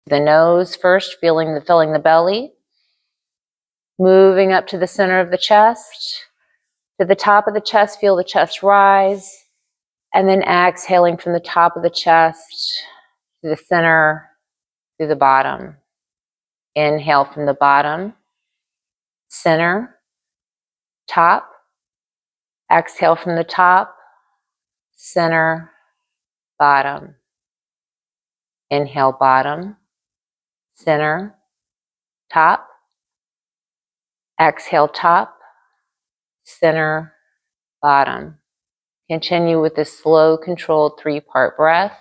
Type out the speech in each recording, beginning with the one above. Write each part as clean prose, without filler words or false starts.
The nose first, filling the belly. Moving up to the center of the chest. To the top of the chest, feel the chest rise. And then exhaling from the top of the chest to the center, through the bottom. Inhale from the bottom, center, top. Exhale from the top, center, bottom. Inhale, bottom, center, top. Exhale, top, center, bottom. Continue with this slow, controlled 3-part breath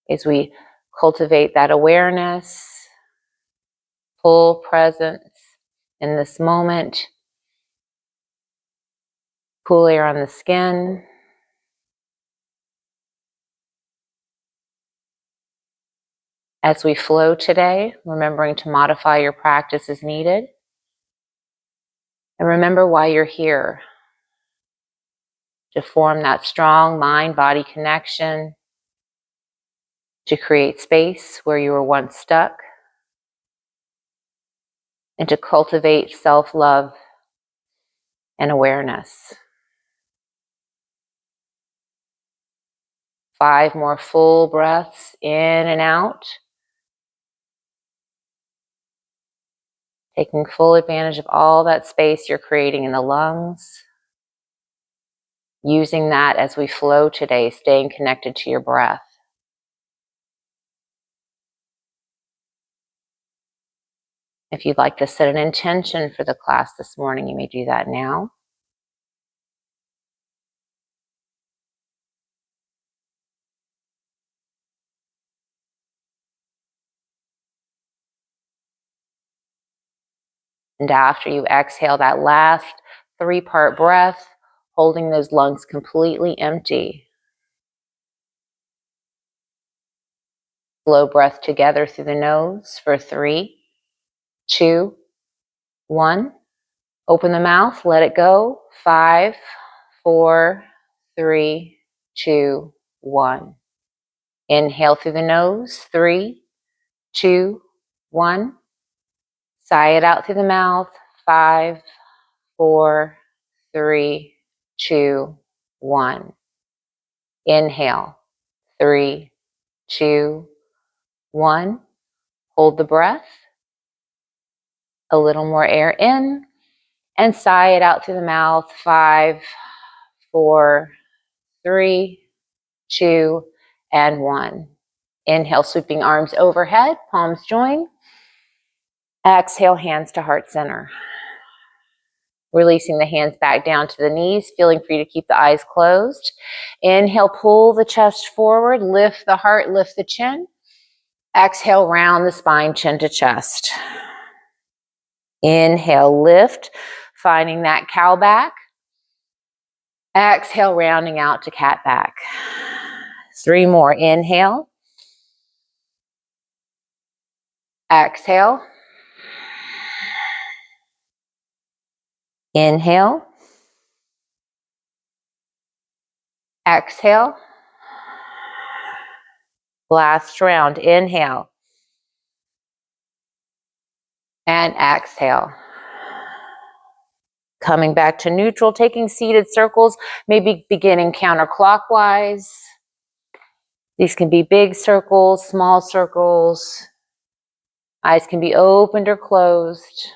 as we cultivate that awareness, full presence in this moment. Cool air on the skin. As we flow today, remembering to modify your practice as needed. And remember why you're here. To form that strong mind-body connection. To create space where you were once stuck. And to cultivate self-love and awareness. 5 more full breaths in and out. Taking full advantage of all that space you're creating in the lungs. Using that as we flow today, staying connected to your breath. If you'd like to set an intention for the class this morning, you may do that now. And after you exhale that last 3-part breath, holding those lungs completely empty. Slow breath together through the nose for 3, 2, 1. Open the mouth, let it go. 5, 4, 3, 2, 1. Inhale through the nose. 3, 2, 1. Sigh it out through the mouth. 5, 4, 3, 2, 1. Inhale. 3, 2, 1. Hold the breath. A little more air in. And sigh it out through the mouth. 5, 4, 3, 2, and 1. Inhale, sweeping arms overhead, palms join. Exhale, hands to heart center. Releasing the hands back down to the knees, feeling free to keep the eyes closed. Inhale, pull the chest forward, lift the heart, lift the chin. Exhale, round the spine, chin to chest. Inhale, lift, finding that cow back. Exhale, rounding out to cat back. 3 more. Inhale. Exhale. Inhale. Exhale. Last round. Inhale. And exhale. Coming back to neutral, taking seated circles, maybe beginning counterclockwise. These can be big circles, small circles. Eyes can be opened or closed.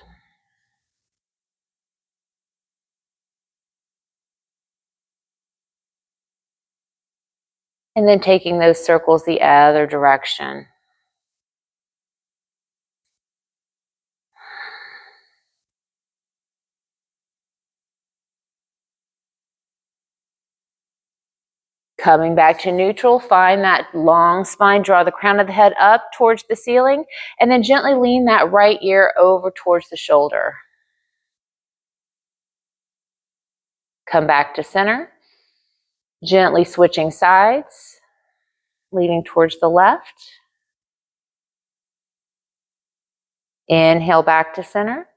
And then taking those circles the other direction. Coming back to neutral, find that long spine, draw the crown of the head up towards the ceiling, and then gently lean that right ear over towards the shoulder. Come back to center, gently switching sides, leaning towards the left. Inhale back to center.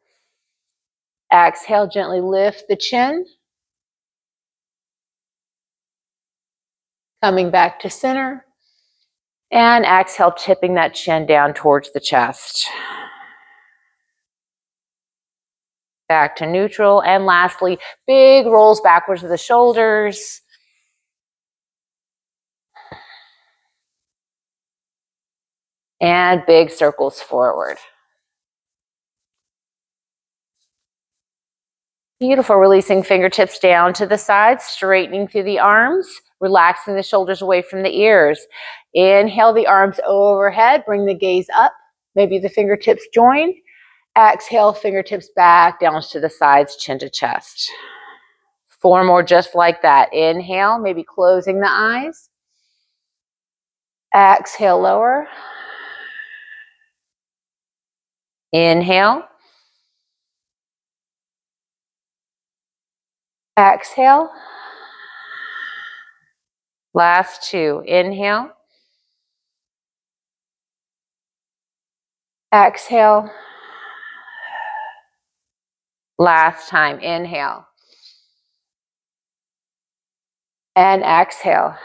Exhale, gently lift the chin. Coming back to center. And exhale, tipping that chin down towards the chest. Back to neutral. And lastly, big rolls backwards of the shoulders. And big circles forward. Beautiful. Releasing fingertips down to the sides, straightening through the arms, relaxing the shoulders away from the ears. Inhale the arms overhead, bring the gaze up. Maybe the fingertips join. Exhale, fingertips back, down to the sides, chin to chest. 4 more just like that. Inhale, maybe closing the eyes. Exhale, lower. Inhale. Exhale. Last 2. Inhale. Exhale. Last time. Inhale. And exhale.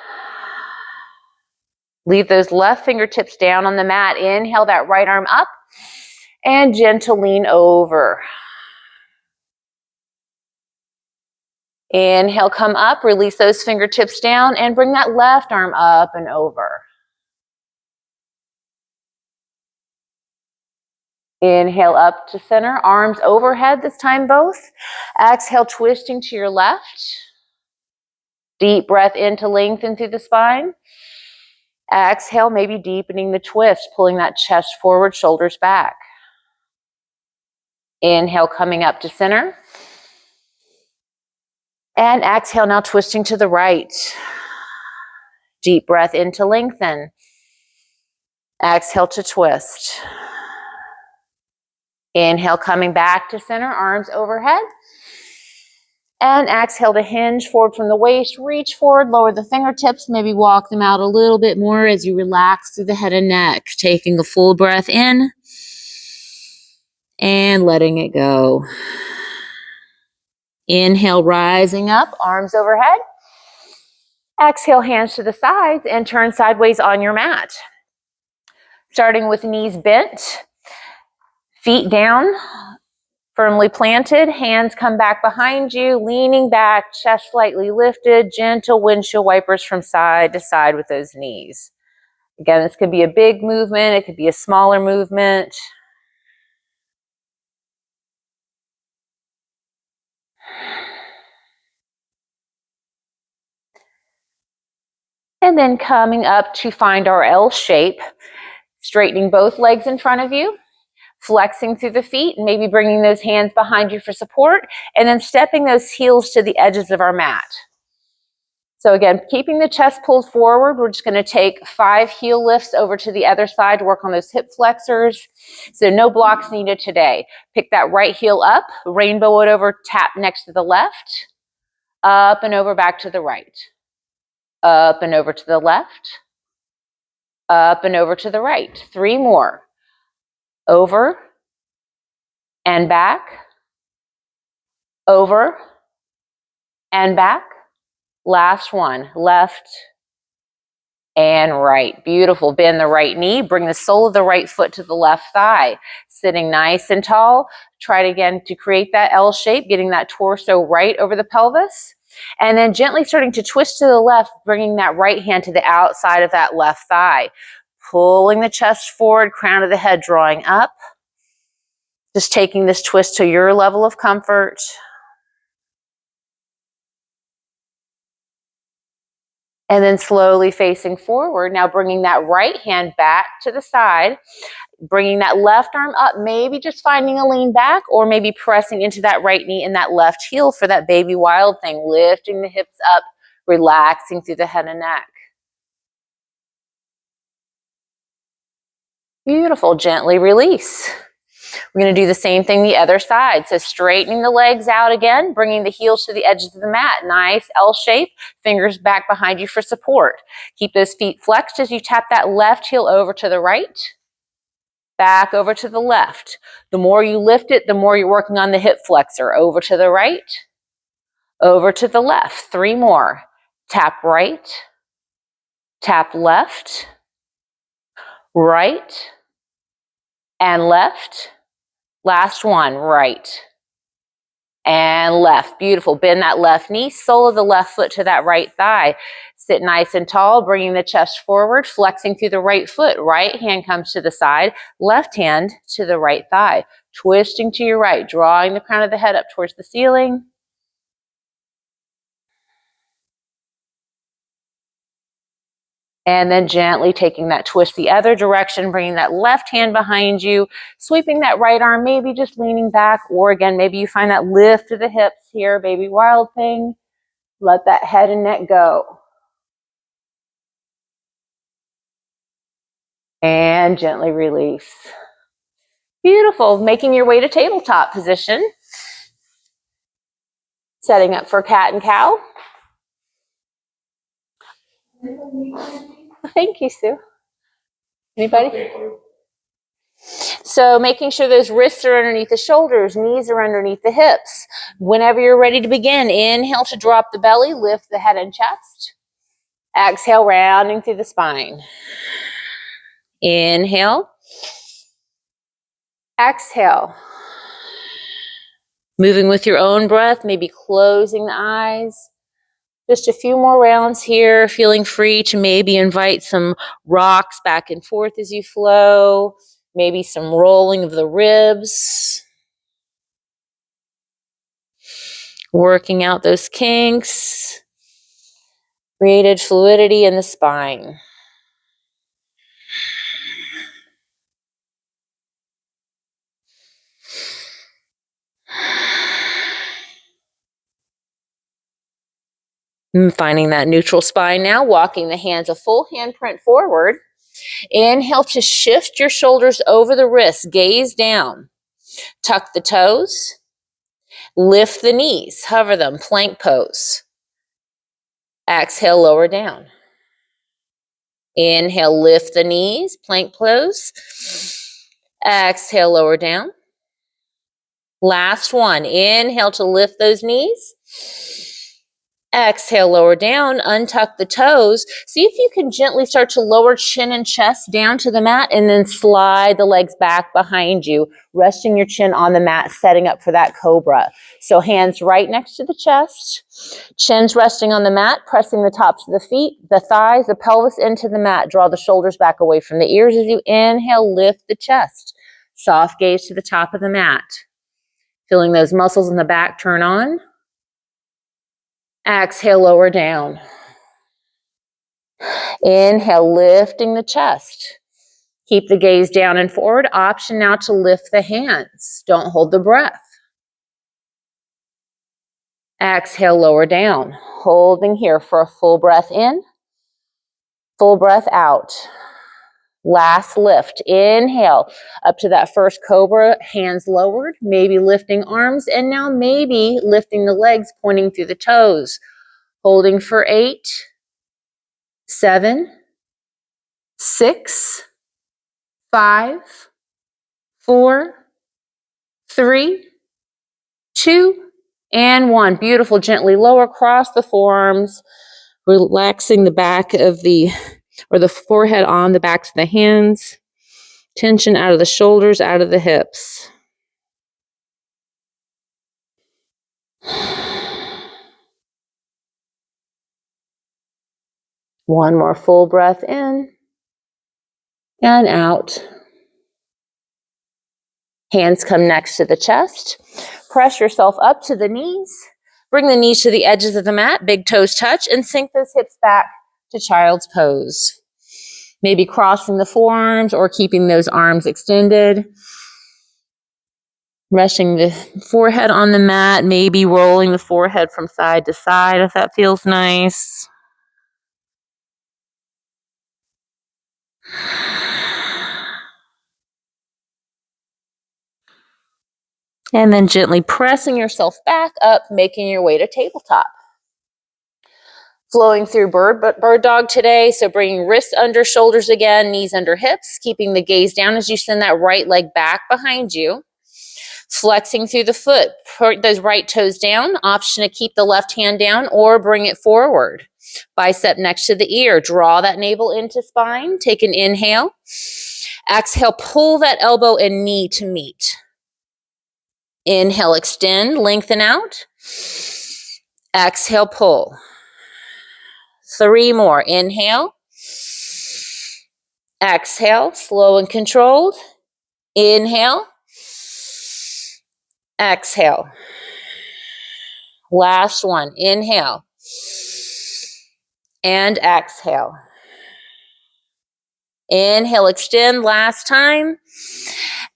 Leave those left fingertips down on the mat. Inhale that right arm up and gentle lean over. Inhale, come up, release those fingertips down and bring that left arm up and over. Inhale up to center, arms overhead this time both. Exhale, twisting to your left. Deep breath in to lengthen through the spine. Exhale, maybe deepening the twist, pulling that chest forward, shoulders back. Inhale, coming up to center. And exhale, now twisting to the right. Deep breath in to lengthen. Exhale to twist. Inhale, coming back to center, arms overhead. And exhale to hinge forward from the waist, reach forward, lower the fingertips, maybe walk them out a little bit more as you relax through the head and neck, taking a full breath in and letting it go. Inhale, rising up, arms overhead. Exhale, hands to the sides and turn sideways on your mat. Starting with knees bent, feet down, firmly planted, hands come back behind you, leaning back, chest slightly lifted, gentle windshield wipers from side to side with those knees. Again, this could be a big movement, it could be a smaller movement. And then coming up to find our L shape, straightening both legs in front of you, flexing through the feet, and maybe bringing those hands behind you for support, and then stepping those heels to the edges of our mat. So again, keeping the chest pulled forward, we're just going to take 5 heel lifts over to the other side to work on those hip flexors. So no blocks needed today. Pick that right heel up, rainbow it over, tap next to the left, up and over back to the right, up and over to the left, up and over to the right. 3 more. Over and back, over and back. Last one, left and right. Beautiful. Bend the right knee. Bring the sole of the right foot to the left thigh. Sitting nice and tall. Try it again to create that L shape, getting that torso right over the pelvis. And then gently starting to twist to the left, bringing that right hand to the outside of that left thigh. Pulling the chest forward, crown of the head drawing up. Just taking this twist to your level of comfort. And then slowly facing forward. Now bringing that right hand back to the side. Bringing that left arm up, maybe just finding a lean back or maybe pressing into that right knee and that left heel for that baby wild thing. Lifting the hips up, relaxing through the head and neck. Beautiful. Gently release. We're going to do the same thing the other side. So straightening the legs out again, bringing the heels to the edges of the mat. Nice L shape, fingers back behind you for support. Keep those feet flexed as you tap that left heel over to the right, back over to the left. The more you lift it, the more you're working on the hip flexor. Over to the right, over to the left. 3 more. Tap right, tap left, right, and left. Last one, right and left. Beautiful. Bend that left knee, sole of the left foot to that right thigh. Sit nice and tall, bringing the chest forward, flexing through the right foot. Right hand comes to the side, left hand to the right thigh. Twisting to your right, drawing the crown of the head up towards the ceiling. And then gently taking that twist the other direction, bringing that left hand behind you, sweeping that right arm, maybe just leaning back, or again, maybe you find that lift of the hips here, baby wild thing. Let that head and neck go. And gently release. Beautiful. Making your way to tabletop position. Setting up for cat and cow. Thank you, Sue. Anybody? So making sure those wrists are underneath the shoulders, knees are underneath the hips. Whenever you're ready to begin, inhale to drop the belly, lift the head and chest. Exhale, rounding through the spine. Inhale. Exhale. Moving with your own breath, maybe closing the eyes. Just a few more rounds here, feeling free to maybe invite some rocks back and forth as you flow, maybe some rolling of the ribs, working out those kinks, created fluidity in the spine. Finding that neutral spine now, walking the hands a full handprint forward. Inhale to shift your shoulders over the wrists, gaze down. Tuck the toes, lift the knees, hover them, plank pose. Exhale, lower down. Inhale, lift the knees, plank pose. Exhale, lower down. Last one, inhale to lift those knees. Exhale, lower down, untuck the toes. See if you can gently start to lower chin and chest down to the mat and then slide the legs back behind you, resting your chin on the mat, setting up for that cobra. So hands right next to the chest, chin's resting on the mat, pressing the tops of the feet, the thighs, the pelvis into the mat. Draw the shoulders back away from the ears as you inhale, lift the chest. Soft gaze to the top of the mat. Feeling those muscles in the back turn on. Exhale, lower down. Inhale, lifting the chest. Keep the gaze down and forward. Option now to lift the hands. Don't hold the breath. Exhale, lower down. Holding here for a full breath in, full breath out. Last lift. Inhale up to that first cobra, hands lowered, maybe lifting arms, and now maybe lifting the legs, pointing through the toes. Holding for 8, 7, 6, 5, 4, 3, 2, and 1. Beautiful. Gently lower across the forearms, relaxing the back of the forehead on the backs of the hands. Tension out of the shoulders, out of the hips. One more full breath in and out. Hands come next to the chest. Press yourself up to the knees. Bring the knees to the edges of the mat. Big toes touch and sink those hips back to child's pose. Maybe crossing the forearms or keeping those arms extended. Resting the forehead on the mat. Maybe rolling the forehead from side to side if that feels nice. And then gently pressing yourself back up, making your way to tabletop. Flowing through bird dog today. So bringing wrists under shoulders again, knees under hips, keeping the gaze down as you send that right leg back behind you. Flexing through the foot, put those right toes down. Option to keep the left hand down or bring it forward. Bicep next to the ear. Draw that navel into spine. Take an inhale. Exhale, pull that elbow and knee to meet. Inhale, extend, lengthen out. Exhale, pull. 3 more. Inhale. Exhale, slow and controlled. Inhale. Exhale. Last one. Inhale. And exhale. Inhale, extend, last time.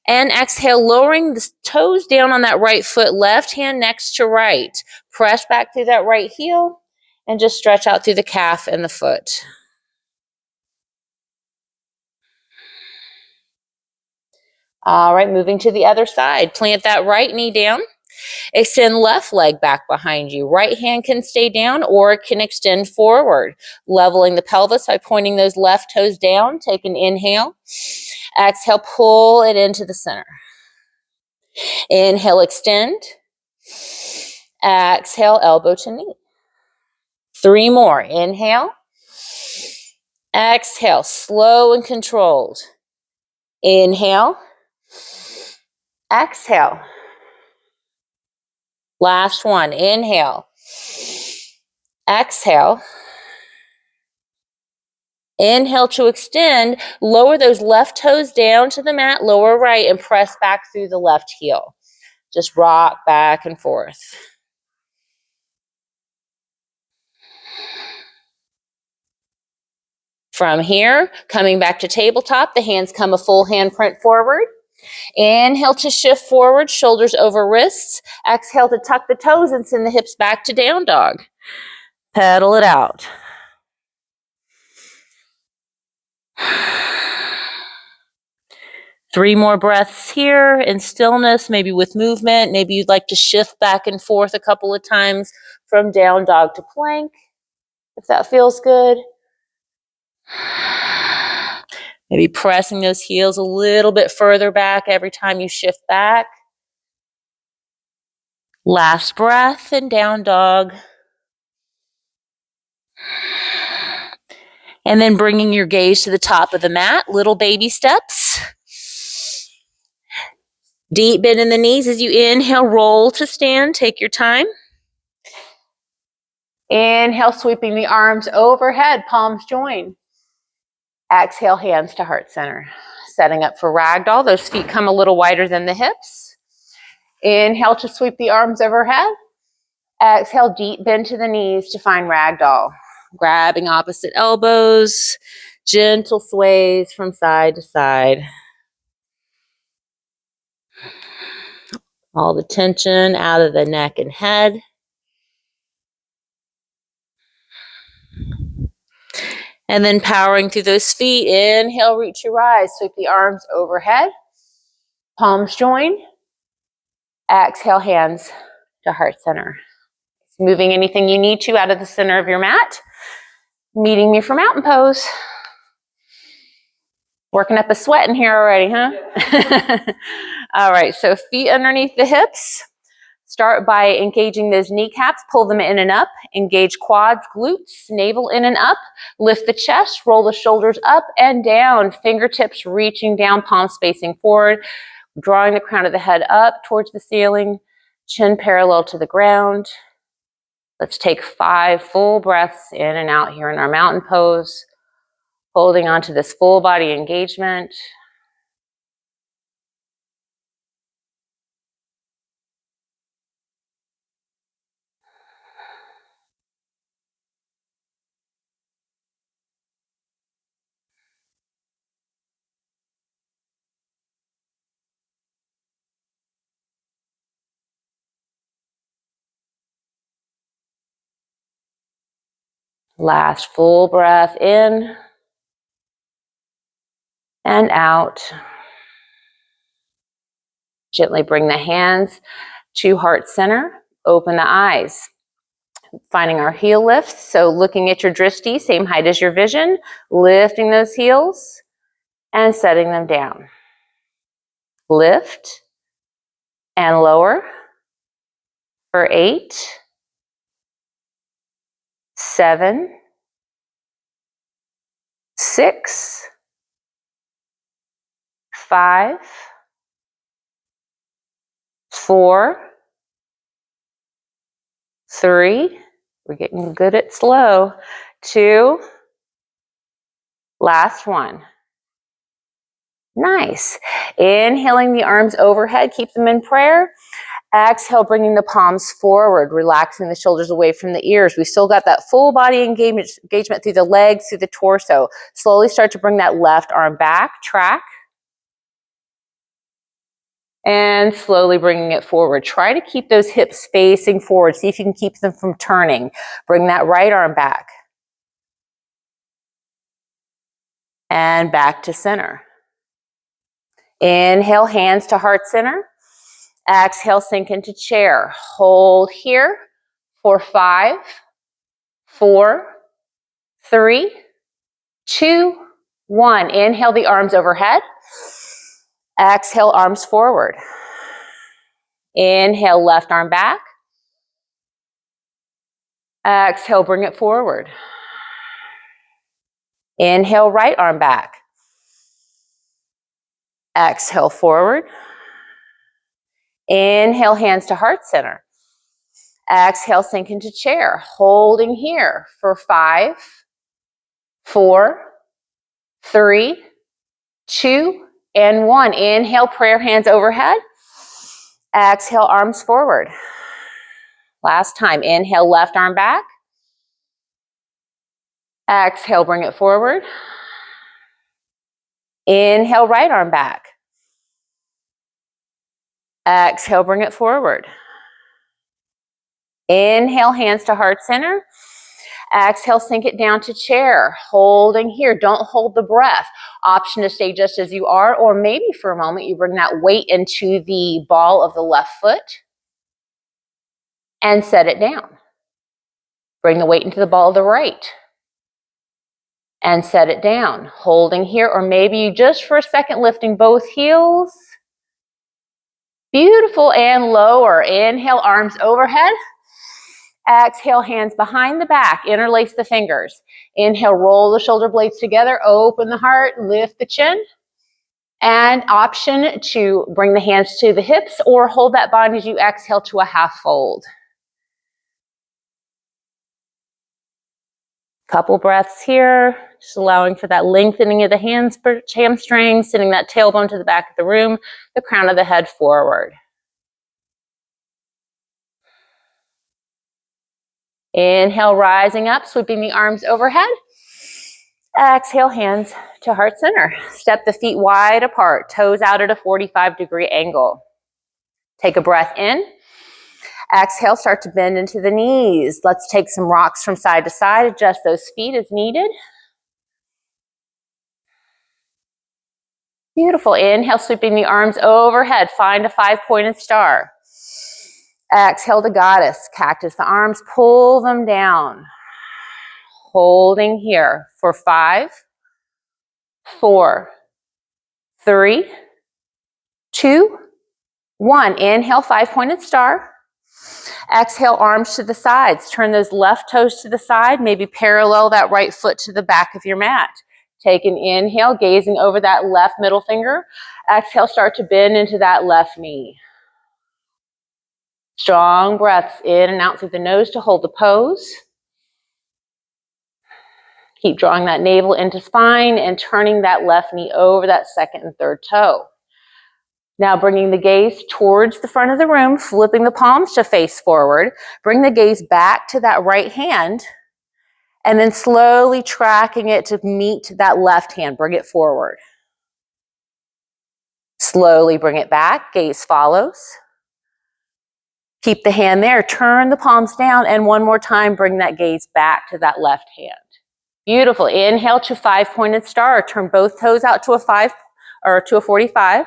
And exhale, lowering the toes down on that right foot, left hand next to right. Press back through that right heel and just stretch out through the calf and the foot. All right, moving to the other side. Plant that right knee down. Extend left leg back behind you. Right hand can stay down or it can extend forward. Leveling the pelvis by pointing those left toes down. Take an inhale. Exhale, pull it into the center. Inhale, extend. Exhale, elbow to knee. 3 more. Inhale. Exhale, slow and controlled. Inhale. Exhale. Last one. Inhale. Exhale. Inhale to extend. Lower those left toes down to the mat, lower right, and press back through the left heel. Just rock back and forth. From here, coming back to tabletop, the hands come a full handprint forward. Inhale to shift forward, shoulders over wrists. Exhale to tuck the toes and send the hips back to down dog. Pedal it out. Three more breaths here in stillness, maybe with movement. Maybe you'd like to shift back and forth a couple of times from down dog to plank, if that feels good. Maybe pressing those heels a little bit further back every time you shift back. Last breath in down dog. And then bringing your gaze to the top of the mat, little baby steps. Deep bend in the knees as you inhale, roll to stand, take your time. Inhale, sweeping the arms overhead, palms join. Exhale, hands to heart center. Setting up for ragdoll, those feet come a little wider than the hips. Inhale to sweep the arms overhead. Exhale, deep bend to the knees to find ragdoll. Grabbing opposite elbows, gentle sways from side to side. All the tension out of the neck and head. And then powering through those feet. Inhale, reach your rise. Sweep the arms overhead. Palms join. Exhale, hands to heart center. Moving anything you need to out of the center of your mat. Meeting me for mountain pose. Working up a sweat in here already, huh? Yeah. All right, so feet underneath the hips. Start by engaging those kneecaps, pull them in and up, engage quads, glutes, navel in and up, lift the chest, roll the shoulders up and down, fingertips reaching down, palms facing forward, drawing the crown of the head up towards the ceiling, chin parallel to the ground. Let's take 5 full breaths in and out here in our mountain pose, holding on to this full body engagement. Last full breath in and out. Gently bring the hands to heart center. Open the eyes. Finding our heel lifts. So looking at your drishti, same height as your vision. Lifting those heels and setting them down. Lift and lower for 8, 7, 6, 5, 4, 3, we're getting good at slow, 2, last one. Nice. Inhaling the arms overhead, keep them in prayer. Exhale, bringing the palms forward, relaxing the shoulders away from the ears. We've still got that full body engagement through the legs, through the torso. Slowly start to bring that left arm back, track. And slowly bringing it forward. Try to keep those hips facing forward. See if you can keep them from turning. Bring that right arm back. And back to center. Inhale, hands to heart center. Exhale, sink into chair. Hold here for 5, 4, 3, 2, 1. Inhale the arms overhead. Exhale, arms forward. Inhale, left arm back. Exhale, bring it forward. Inhale, right arm back. Exhale, forward. Inhale, hands to heart center. Exhale, sink into chair. Holding here for 5, 4, 3, 2, and 1. Inhale, prayer hands overhead. Exhale, arms forward. Last time. Inhale, left arm back. Exhale, bring it forward. Inhale, right arm back. Exhale, bring it forward. Inhale, hands to heart center. Exhale, sink it down to chair. Holding here. Don't hold the breath. Option to stay just as you are, or maybe for a moment you bring that weight into the ball of the left foot and set it down. Bring the weight into the ball of the right and set it down. Holding here, or maybe you just for a second lifting both heels. Beautiful, and lower. Inhale, arms overhead. Exhale, hands behind the back. Interlace the fingers. Inhale, roll the shoulder blades together. Open the heart, lift the chin. And option to bring the hands to the hips or hold that body as you exhale to a half fold. Couple breaths here, just allowing for that lengthening of the hamstrings, sending that tailbone to the back of the room, the crown of the head forward. Inhale, rising up, sweeping the arms overhead. Exhale, hands to heart center. Step the feet wide apart, toes out at a 45-degree angle. Take a breath in. Exhale, start to bend into the knees. Let's take some rocks from side to side, adjust those feet as needed. Beautiful. Inhale, sweeping the arms overhead. Find a 5-pointed star. Exhale to goddess. Cactus the arms, pull them down. Holding here for 5, 4, 3, 2, 1. Inhale, 5-pointed star. Exhale, arms to the sides. Turn those left toes to the side. Maybe parallel that right foot to the back of your mat. Take an inhale, gazing over that left middle finger. Exhale, start to bend into that left knee. Strong breaths in and out through the nose to hold the pose. Keep drawing that navel into spine and turning that left knee over that second and third toe. Now bringing the gaze towards the front of the room, flipping the palms to face forward. Bring the gaze back to that right hand and then slowly tracking it to meet that left hand. Bring it forward. Slowly bring it back. Gaze follows. Keep the hand there. Turn the palms down, and one more time, bring that gaze back to that left hand. Beautiful. Inhale to 5-pointed star. Turn both toes out to a 5 or to a 45.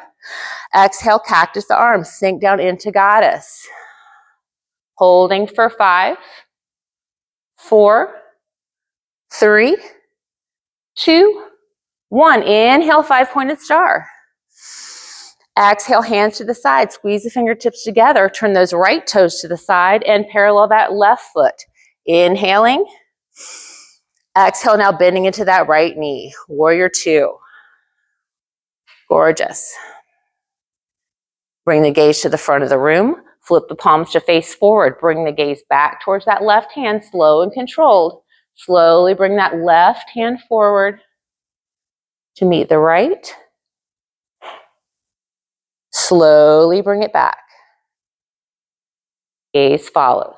Exhale, cactus the arms. Sink down into goddess. Holding for 5, 4, 3, 2, 1. Inhale, 5-pointed star. Exhale, hands to the side. Squeeze the fingertips together. Turn those right toes to the side and parallel that left foot. Inhaling. Exhale, now bending into that right knee. Warrior two. Gorgeous. Bring the gaze to the front of the room. Flip the palms to face forward. Bring the gaze back towards that left hand, slow and controlled. Slowly bring that left hand forward to meet the right. Slowly bring it back. Gaze follows.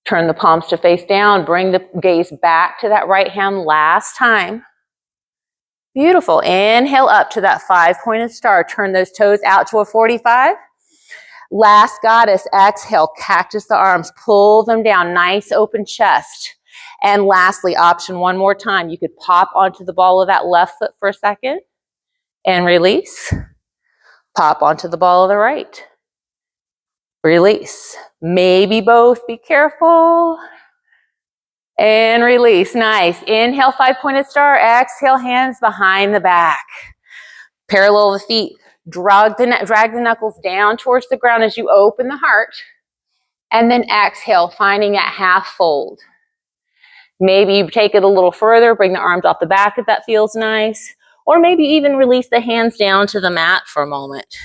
Turn the palms to face down. Bring the gaze back to that right hand last time. Beautiful. Inhale up to that 5-pointed star. Turn those toes out to a 45. Last goddess. Exhale. Cactus the arms. Pull them down. Nice open chest. And lastly, option one more time. You could pop onto the ball of that left foot for a second and release. Pop onto the ball of the right. Release. Maybe both. Be careful. And release. Nice. Inhale, 5-pointed star. Exhale, hands behind the back. Parallel the feet. Drag the knuckles down towards the ground as you open the heart. And then exhale, finding that half fold. Maybe you take it a little further. Bring the arms off the back if that feels nice. Or maybe even release the hands down to the mat for a moment.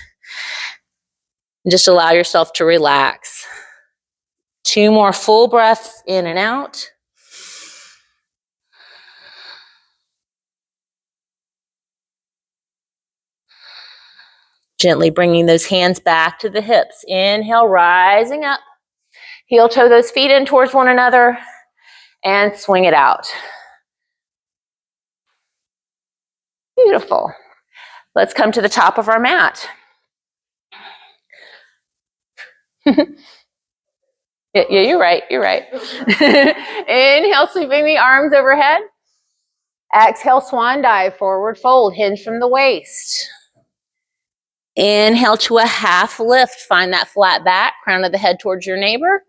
Just allow yourself to relax. 2 more full breaths in and out. Gently bringing those hands back to the hips. Inhale, rising up. Heel toe those feet in towards one another and swing it out. Beautiful. Let's come to the top of our mat. Yeah, you're right. Inhale, sweeping the arms overhead. Exhale, swan dive, forward fold, hinge from the waist. Inhale to a half lift. Find that flat back, crown of the head towards your neighbor.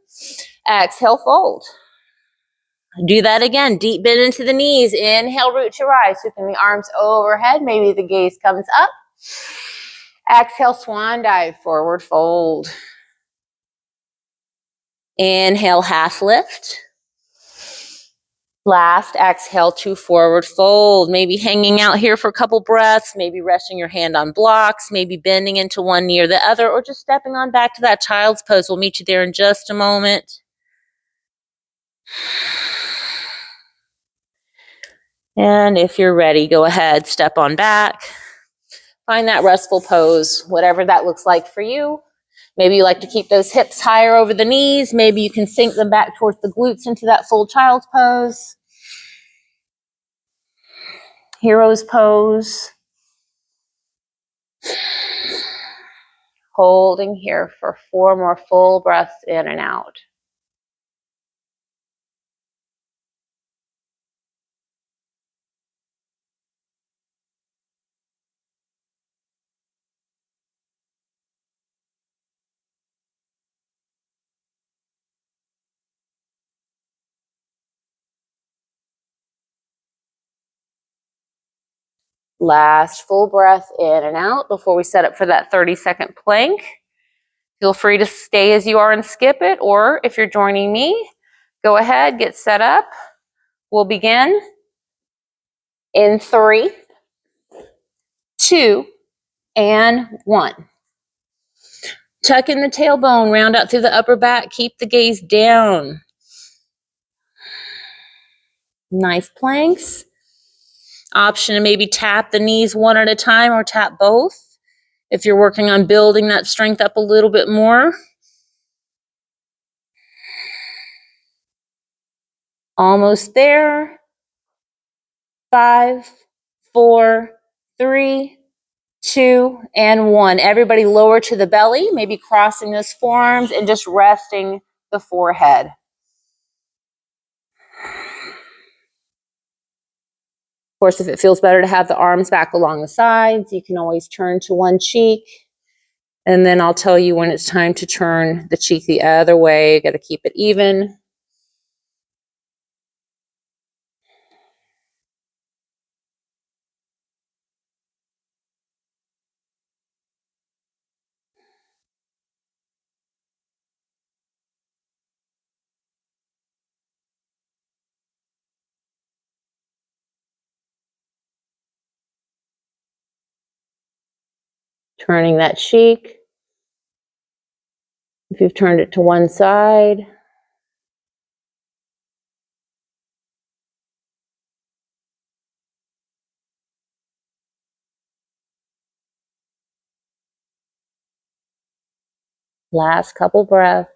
Exhale, fold. Do that again. Deep bend into the knees. Inhale, root to rise. Sweeping the arms overhead. Maybe the gaze comes up. Exhale, swan dive, forward fold. Inhale, half lift. Last exhale to forward fold. Maybe hanging out here for a couple breaths. Maybe resting your hand on blocks. Maybe bending into one knee or the other. Or just stepping on back to that child's pose. We'll meet you there in just a moment. And if you're ready, go ahead, step on back. Find that restful pose, whatever that looks like for you. Maybe you like to keep those hips higher over the knees. Maybe you can sink them back towards the glutes into that full child's pose. Hero's pose. Holding here for 4 more full breaths in and out. Last full breath in and out before we set up for that 30-second plank. Feel free to stay as you are and skip it, or if you're joining me, go ahead, get set up. We'll begin in 3, 2, and 1. Tuck in the tailbone, round out through the upper back, keep the gaze down. Nice planks. Option to maybe tap the knees one at a time or tap both if you're working on building that strength up a little bit more. Almost there. 5, 4, 3, 2, and 1. Everybody lower to the belly, maybe crossing those forearms and just resting the forehead. Of course, if it feels better to have the arms back along the sides, you can always turn to one cheek. And then I'll tell you when it's time to turn the cheek the other way. You got to keep it even. Turning that cheek. If you've turned it to one side. Last couple breaths.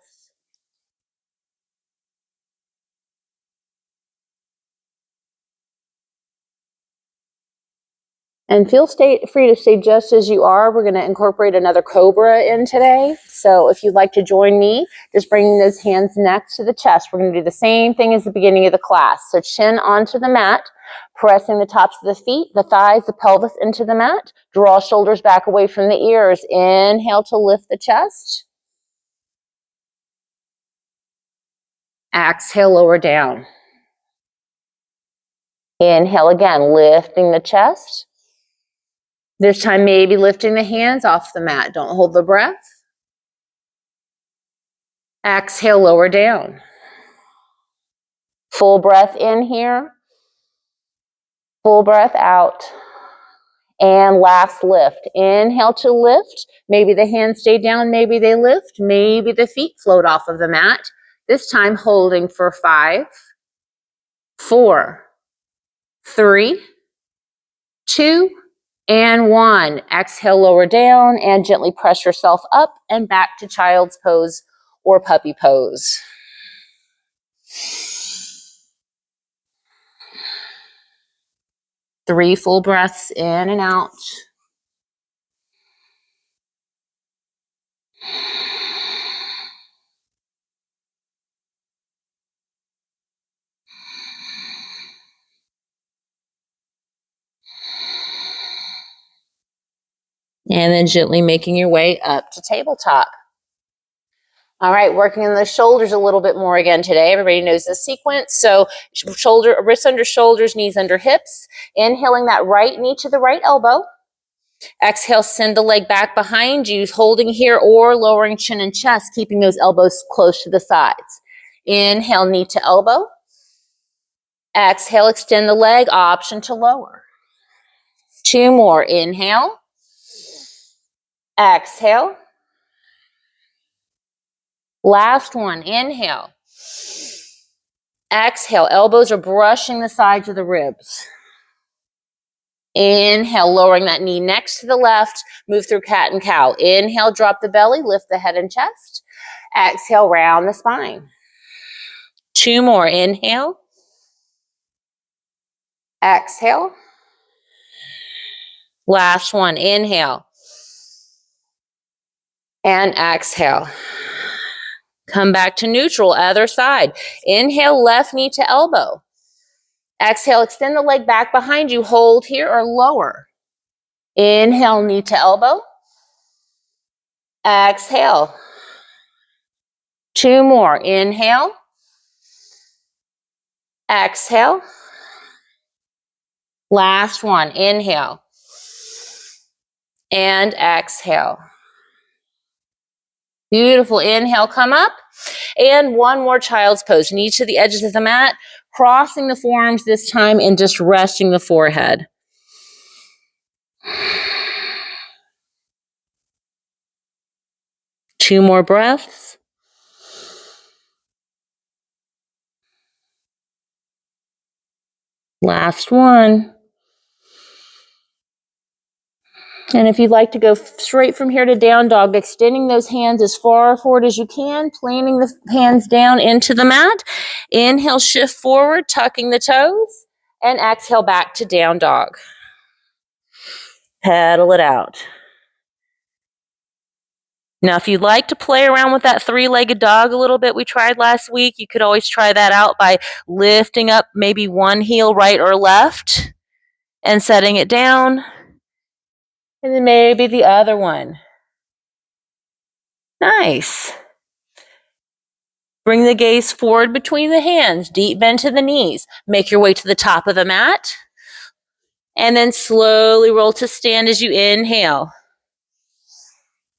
And feel free to stay just as you are. We're going to incorporate another cobra in today. So if you'd like to join me, just bring those hands next to the chest. We're going to do the same thing as the beginning of the class. So chin onto the mat, pressing the tops of the feet, the thighs, the pelvis into the mat. Draw shoulders back away from the ears. Inhale to lift the chest. Exhale, lower down. Inhale again, lifting the chest. This time, maybe lifting the hands off the mat. Don't hold the breath. Exhale, lower down. Full breath in here. Full breath out. And last lift. Inhale to lift. Maybe the hands stay down, maybe they lift. Maybe the feet float off of the mat. This time, holding for 5, 4, 3, 2, and 1. Exhale, lower down, and gently press yourself up and back to child's pose or puppy pose. Three full breaths in and out. And then gently making your way up to tabletop. All right, working on the shoulders a little bit more again today. Everybody knows the sequence. So wrists under shoulders, knees under hips. Inhaling that right knee to the right elbow. Exhale, send the leg back behind you, holding here or lowering chin and chest, keeping those elbows close to the sides. Inhale, knee to elbow. Exhale, extend the leg, option to lower. 2 more. Inhale. Exhale. Last one. Inhale. Exhale. Elbows are brushing the sides of the ribs. Inhale, lowering that knee next to the left. Move through cat and cow. Inhale, drop the belly, lift the head and chest. Exhale, round the spine. 2 more. Inhale. Exhale. Last one. Inhale. And exhale. Come back to neutral, other side. Inhale, left knee to elbow. Exhale, extend the leg back behind you. Hold here or lower. Inhale, knee to elbow. Exhale. 2 more. Inhale. Exhale. Last one. Inhale. And exhale. Beautiful. Inhale, come up. And one more child's pose. Knee to the edges of the mat. Crossing the forearms this time and just resting the forehead. Two more breaths. Last one. And if you'd like to go straight from here to down dog, extending those hands as far forward as you can, planting the hands down into the mat. Inhale, shift forward, tucking the toes, and exhale back to down dog. Pedal it out. Now, if you'd like to play around with that 3-legged dog a little bit we tried last week, you could always try that out by lifting up maybe one heel right or left and setting it down. And then maybe the other one. Nice. Bring the gaze forward between the hands, deep bend to the knees. Make your way to the top of the mat. And then slowly roll to stand as you inhale.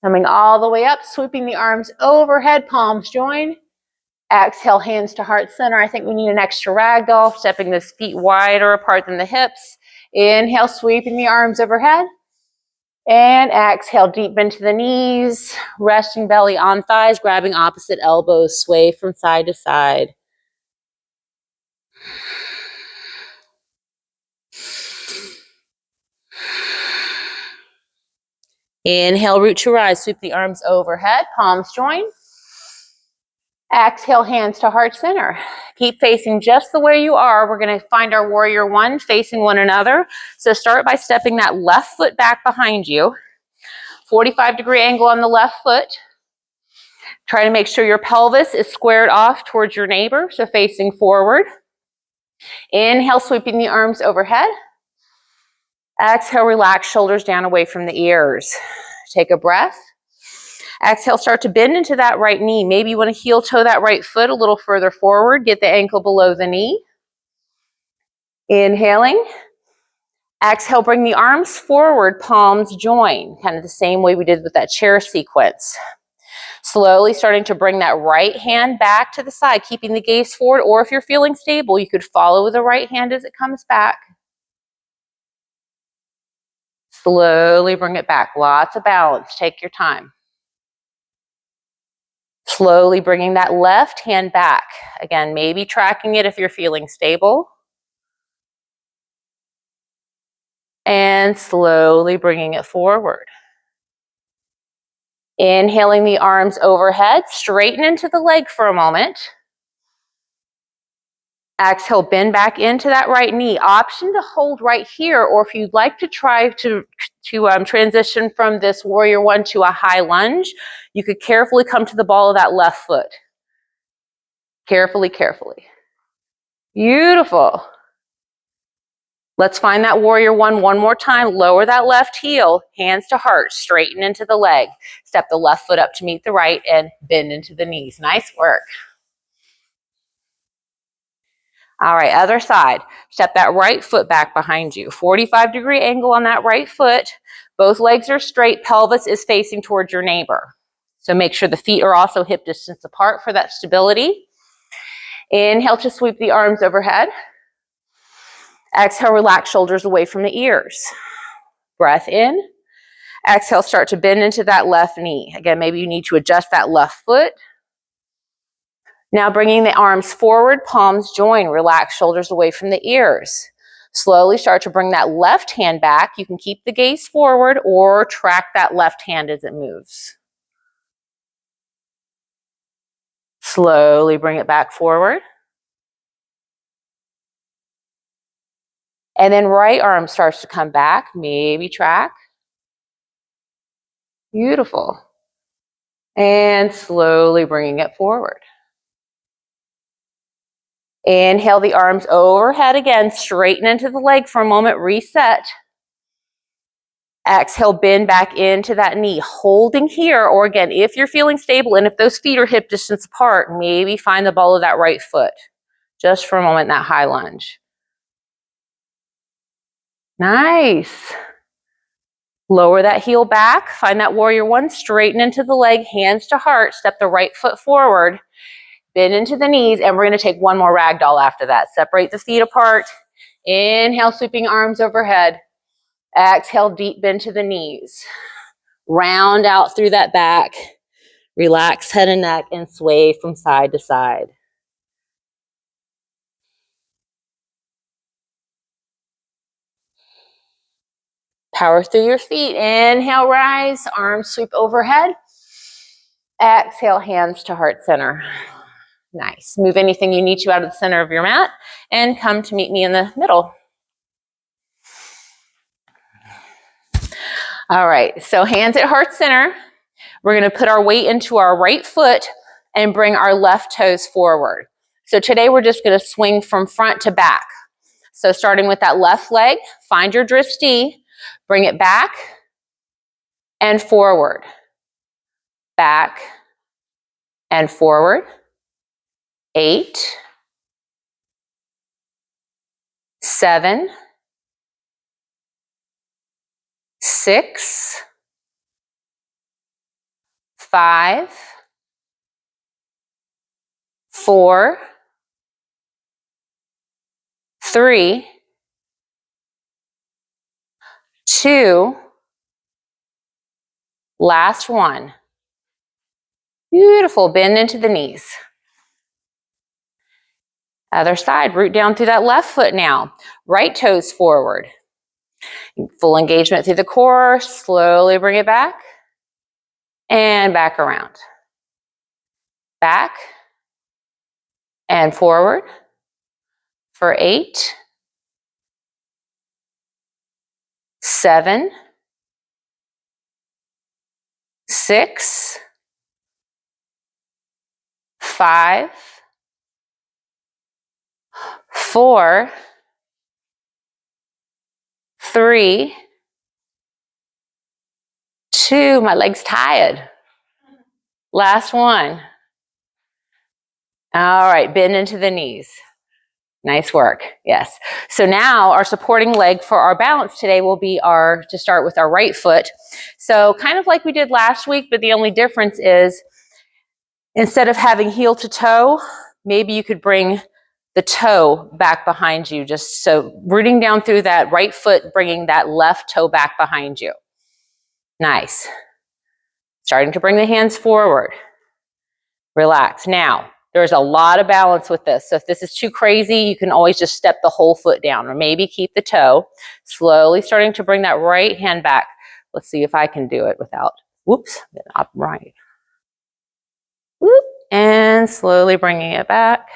Coming all the way up, sweeping the arms overhead, palms join. Exhale, hands to heart center. I think we need an extra ragdoll, stepping the feet wider apart than the hips. Inhale, sweeping the arms overhead. And exhale, deep into the knees, resting belly on thighs, grabbing opposite elbows, sway from side to side. Inhale, root to rise, sweep the arms overhead, palms join. Exhale, hands to heart center. Keep facing just the way you are. We're going to find our warrior one facing one another. So start by stepping that left foot back behind you. 45-degree angle on the left foot. Try to make sure your pelvis is squared off towards your neighbor, so facing forward. Inhale, sweeping the arms overhead. Exhale, relax, shoulders down away from the ears. Take a breath. Exhale, start to bend into that right knee. Maybe you want to heel toe that right foot a little further forward. Get the ankle below the knee. Inhaling. Exhale, bring the arms forward, palms join. Kind of the same way we did with that chair sequence. Slowly starting to bring that right hand back to the side, keeping the gaze forward, or if you're feeling stable, you could follow the right hand as it comes back. Slowly bring it back. Lots of balance. Take your time. Slowly bringing that left hand back. Again, maybe tracking it if you're feeling stable. And slowly bringing it forward. Inhaling the arms overhead, straighten into the leg for a moment. Exhale, bend back into that right knee. Option to hold right here, or if you'd like to try to transition from this warrior one to a high lunge, you could carefully come to the ball of that left foot. Carefully, carefully. Beautiful. Let's find that warrior one more time. Lower that left heel, hands to heart, straighten into the leg. Step the left foot up to meet the right and bend into the knees. Nice work. All right, other side. Step that right foot back behind you. 45-degree angle on that right foot. Both legs are straight. Pelvis is facing towards your neighbor. So make sure the feet are also hip distance apart for that stability. Inhale to sweep the arms overhead. Exhale, relax shoulders away from the ears. Breath in. Exhale, start to bend into that left knee. Again, maybe you need to adjust that left foot. Now bringing the arms forward, palms join. Relax shoulders away from the ears. Slowly start to bring that left hand back. You can keep the gaze forward or track that left hand as it moves. Slowly bring it back forward. And then right arm starts to come back, maybe track. Beautiful. And slowly bringing it forward. Inhale the arms overhead again, straighten into the leg for a moment, reset. Exhale, bend back into that knee, holding here, or again, if you're feeling stable and if those feet are hip distance apart, maybe find the ball of that right foot, just for a moment in that high lunge. Nice. Lower that heel back, find that warrior one, straighten into the leg, hands to heart, step the right foot forward, bend into the knees, and we're gonna take one more ragdoll after that. Separate the feet apart. Inhale, sweeping arms overhead. Exhale, deep bend to the knees. Round out through that back. Relax head and neck and sway from side to side. Power through your feet. Inhale, rise. Arms sweep overhead. Exhale, hands to heart center. Nice. Move anything you need to out of the center of your mat and come to meet me in the middle. All right, so hands at heart center. We're going to put our weight into our right foot and bring our left toes forward. So today we're just going to swing from front to back. So starting with that left leg, find your drishti, bring it back and forward. Back and forward. 8, 7, 6, 5, 4, 3, 2, Last one. Beautiful. Bend into the knees. Other side. Root down through that left foot now. Right toes forward. Full engagement through the core. Slowly bring it back. And back around. Back. And forward. For 8. 7. 6. 5. 4. 3. 2. My leg's tired. Last one. All right, bend into the knees. Nice work. Yes. So now our supporting leg for our balance today will be to start with our right foot. So kind of like we did last week, but the only difference is instead of having heel to toe, maybe you could bring the toe back behind you, just so rooting down through that right foot, bringing that left toe back behind you. Nice. Starting to bring the hands forward. Relax. Now, there's a lot of balance with this. So if this is too crazy, you can always just step the whole foot down or maybe keep the toe. Slowly starting to bring that right hand back. Let's see if I can do it without, whoops, upright. Whoop, and slowly bringing it back.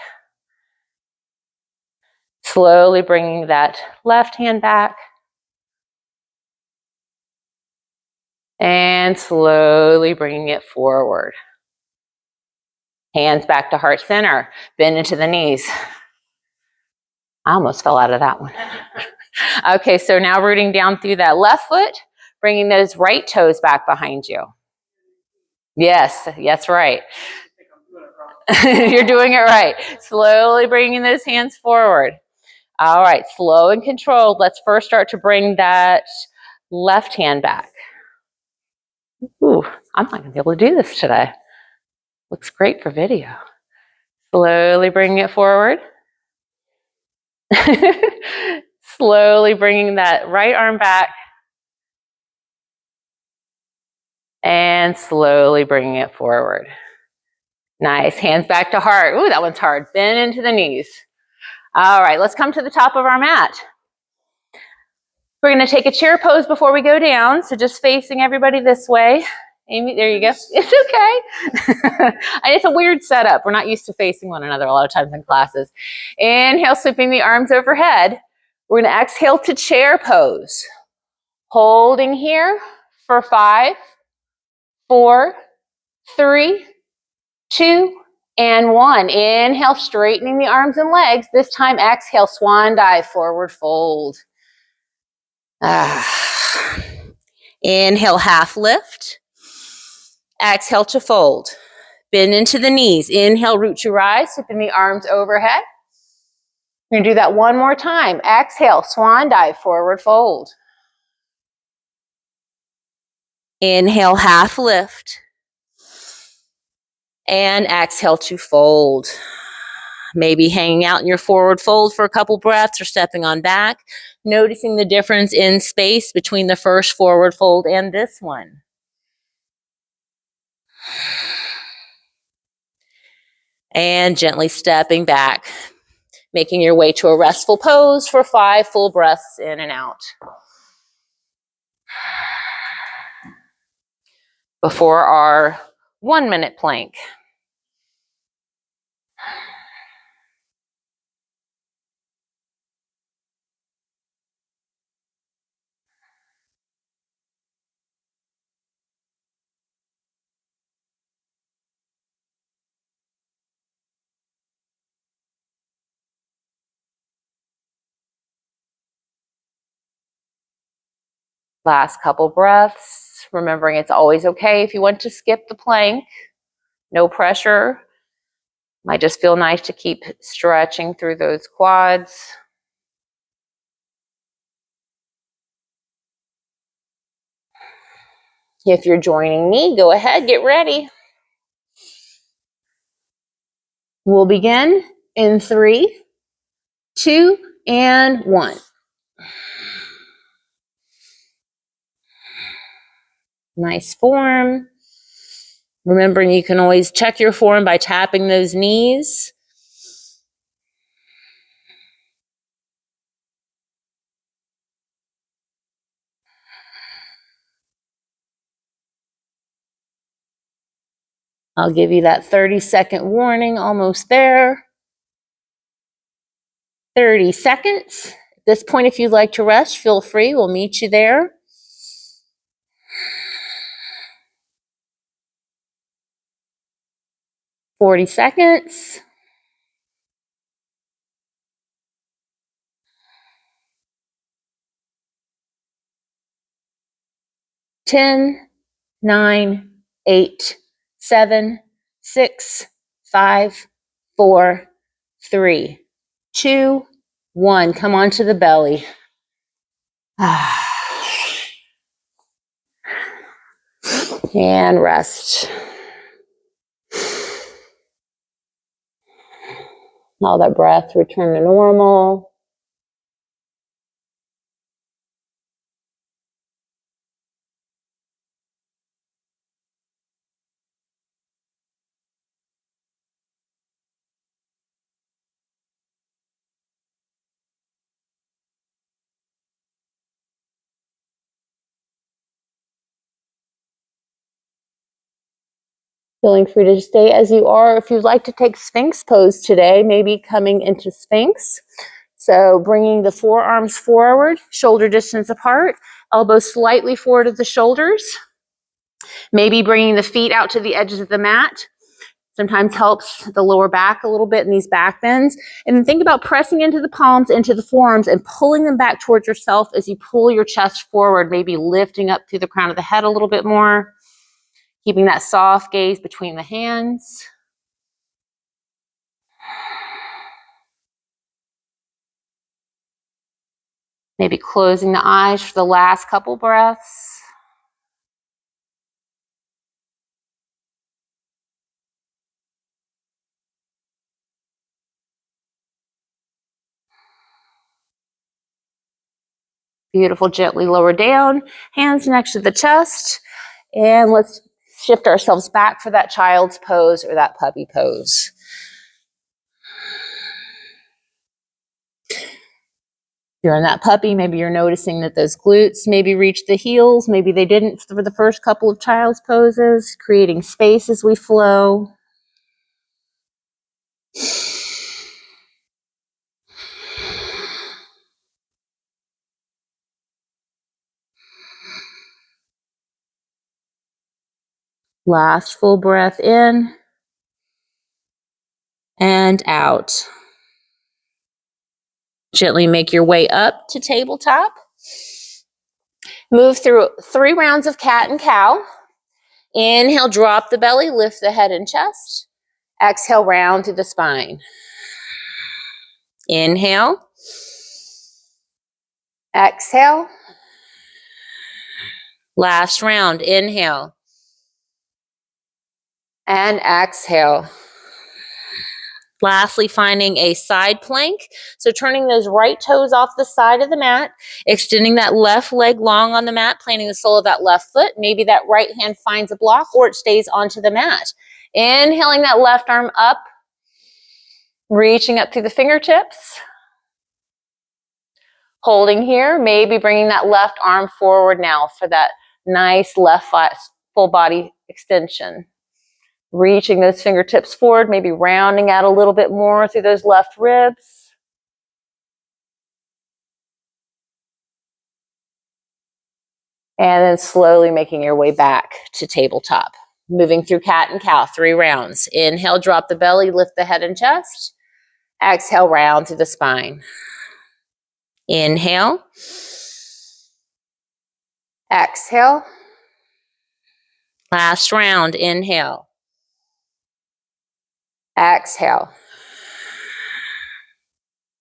Slowly bringing that left hand back. And slowly bringing it forward. Hands back to heart center. Bend into the knees. I almost fell out of that one. Okay, so now rooting down through that left foot, bringing those right toes back behind you. Yes, that's right. You're doing it right. Slowly bringing those hands forward. All right, slow and controlled. Let's first start to bring that left hand back. Ooh, I'm not going to be able to do this today. Looks great for video. Slowly bringing it forward. Slowly bringing that right arm back. And slowly bringing it forward. Nice. Hands back to heart. Ooh, that one's hard. Bend into the knees. All right, let's come to the top of our mat. We're going to take a chair pose before we go down. So just facing everybody this way. Amy, there you go. It's okay. It's a weird setup. We're not used to facing one another a lot of times in classes. Inhale, sweeping the arms overhead. We're going to exhale to chair pose. Holding here for 5, 4, 3, 2, and 1. Inhale, straightening the arms and legs. This time, exhale, swan dive, forward fold. Inhale, half lift. Exhale to fold. Bend into the knees. Inhale, root to rise, sweeping the arms overhead. We're going to do that one more time. Exhale, swan dive, forward fold. Inhale, half lift. And exhale to fold. Maybe hanging out in your forward fold for a couple breaths or stepping on back. Noticing the difference in space between the first forward fold and this one. And gently stepping back. Making your way to a restful pose for 5 full breaths in and out. Before our 1-minute plank. Last couple breaths, remembering it's always okay if you want to skip the plank. No pressure. Might just feel nice to keep stretching through those quads. If you're joining me, go ahead, get ready. We'll begin in 3, 2, and 1. Nice form. Remembering you can always check your form by tapping those knees. I'll give you that 30-second warning, almost there. 30 seconds. At this point, if you'd like to rest, feel free. We'll meet you there. 40 seconds. 10, 9, 8, 7, 6, 5, 4, 3, 2, 1. Come onto the belly. And rest. All that breath return to normal. Feeling free to stay as you are. If you'd like to take Sphinx pose today, maybe coming into Sphinx. So bringing the forearms forward, shoulder distance apart, elbows slightly forward of the shoulders. Maybe bringing the feet out to the edges of the mat. Sometimes helps the lower back a little bit in these back bends. And then think about pressing into the palms, into the forearms, and pulling them back towards yourself as you pull your chest forward, maybe lifting up through the crown of the head a little bit more. Keeping that soft gaze between the hands. Maybe closing the eyes for the last couple breaths. Beautiful, gently lower down, hands next to the chest. And let's shift ourselves back for that child's pose or that puppy pose. If you're in that puppy, maybe you're noticing that those glutes maybe reach the heels. Maybe they didn't for the first couple of child's poses, creating space as we flow. Last full breath in and out. Gently make your way up to tabletop. Move through 3 rounds of cat and cow. Inhale, drop the belly, lift the head and chest. Exhale, round through the spine. Inhale. Exhale. Last round. Inhale. And exhale. Lastly, finding a side plank. So turning those right toes off the side of the mat, extending that left leg long on the mat, planting the sole of that left foot. Maybe that right hand finds a block or it stays onto the mat. Inhaling that left arm up, reaching up through the fingertips. Holding here, maybe bringing that left arm forward now for that nice left full body extension. Reaching those fingertips forward, maybe rounding out a little bit more through those left ribs. And then slowly making your way back to tabletop. Moving through cat and cow, 3 rounds. Inhale, drop the belly, lift the head and chest. Exhale, round through the spine. Inhale. Exhale. Last round, inhale. Exhale.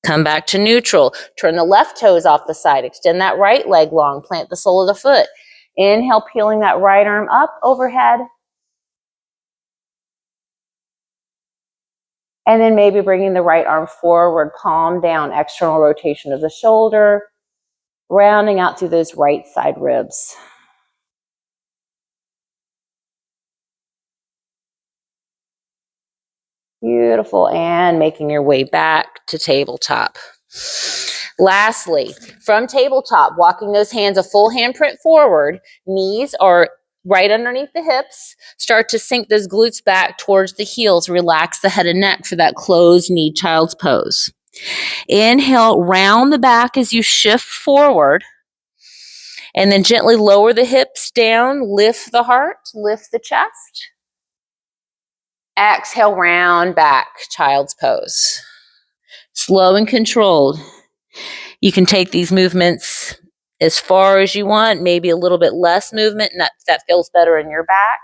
Come back to neutral. Turn the left toes off the side. Extend that right leg long. Plant the sole of the foot. Inhale, peeling that right arm up overhead. And then maybe bringing the right arm forward, palm down, external rotation of the shoulder, rounding out through those right side ribs. Beautiful. And making your way back to tabletop. Lastly, from tabletop, walking those hands a full handprint forward, knees are right underneath the hips. Start to sink those glutes back towards the heels. Relax the head and neck for that closed knee child's pose. Inhale, round the back as you shift forward. And then gently lower the hips down, lift the heart, lift the chest. Exhale, round back, child's pose. Slow and controlled. You can take these movements as far as you want, maybe a little bit less movement, and that feels better in your back.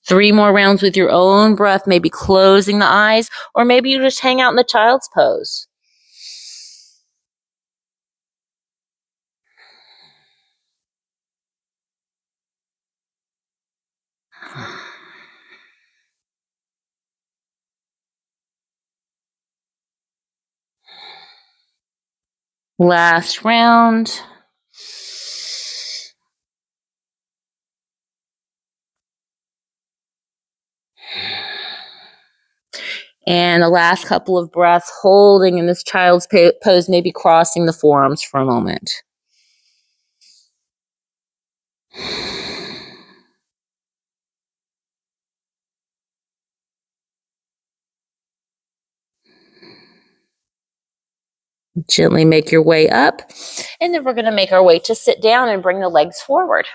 3 more rounds with your own breath, maybe closing the eyes, or maybe you just hang out in the child's pose. Last round. And the last couple of breaths, holding in this child's pose, maybe crossing the forearms for a moment. Gently make your way up, and then we're going to make our way to sit down and bring the legs forward.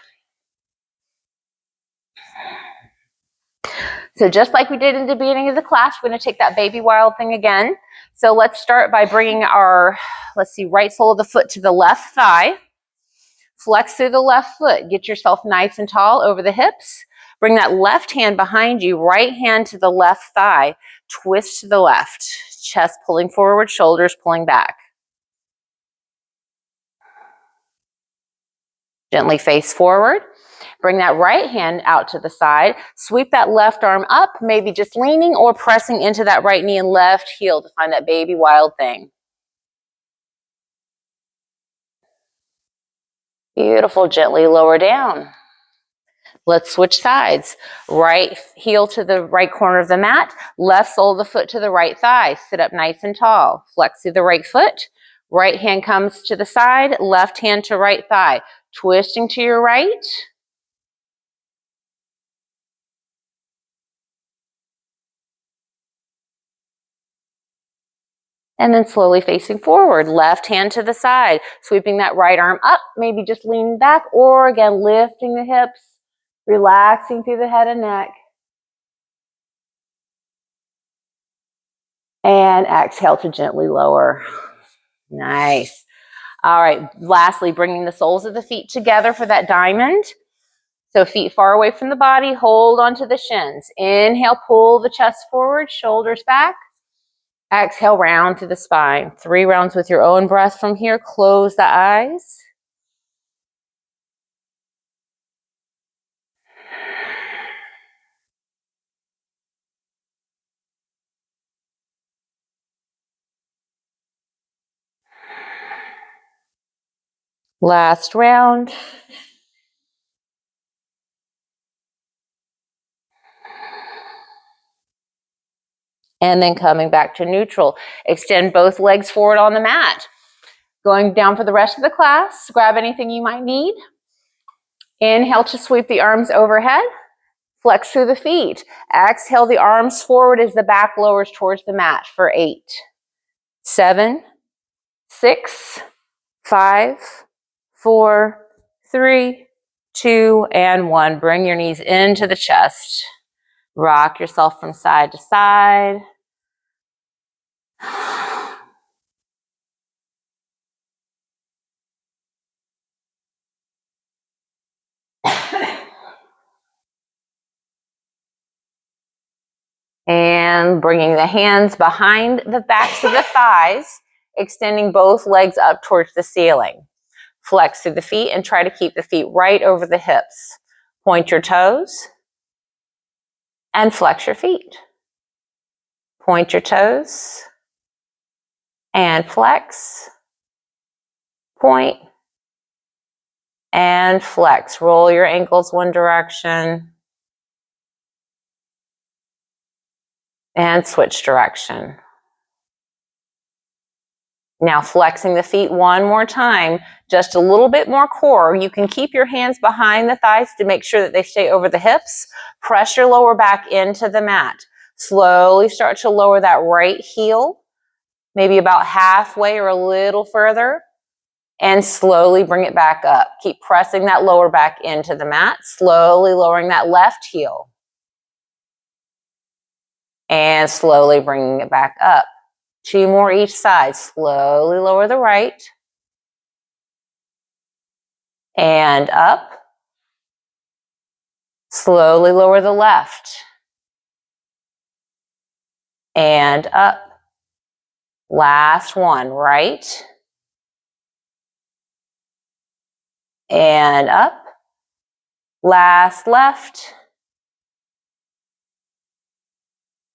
So just like we did in the beginning of the class, we're going to take that baby wild thing again. So let's start by bringing our, right sole of the foot to the left thigh. Flex through the left foot. Get yourself nice and tall over the hips. Bring that left hand behind you, right hand to the left thigh. Twist to the left. Chest pulling forward, shoulders pulling back. Gently face forward. Bring that right hand out to the side. Sweep that left arm up, maybe just leaning or pressing into that right knee and left heel to find that baby wild thing. Beautiful. Gently lower down. Let's switch sides. Right heel to the right corner of the mat. Left sole of the foot to the right thigh. Sit up nice and tall. Flex through the right foot. Right hand comes to the side. Left hand to right thigh. Twisting to your right. And then slowly facing forward. Left hand to the side. Sweeping that right arm up. Maybe just leaning back, or again, lifting the hips. Relaxing through the head and neck. And exhale to gently lower. Nice. All right, lastly, bringing the soles of the feet together for that diamond. So feet far away from the body, hold onto the shins. Inhale, pull the chest forward, shoulders back. Exhale, round through the spine. 3 rounds with your own breath from here. Close the eyes. Last round. And then coming back to neutral. Extend both legs forward on the mat. Going down for the rest of the class. Grab anything you might need. Inhale to sweep the arms overhead. Flex through the feet. Exhale the arms forward as the back lowers towards the mat for 8, 7, 6, 5, 4, 3, 2, and 1. Bring your knees into the chest. Rock yourself from side to side. And bringing the hands behind the backs of the thighs, extending both legs up towards the ceiling. Flex through the feet and try to keep the feet right over the hips. Point your toes and flex your feet. Point your toes and flex. Point and flex. Roll your ankles one direction And switch direction. Now flexing the feet one more time, just a little bit more core. You can keep your hands behind the thighs to make sure that they stay over the hips. Press your lower back into the mat. Slowly start to lower that right heel, maybe about halfway or a little further, and slowly bring it back up. Keep pressing that lower back into the mat, slowly lowering that left heel, and slowly bringing it back up. 2 more each side. Slowly lower the right, and up. Slowly lower the left, and up. Last one, right, and up. Last left,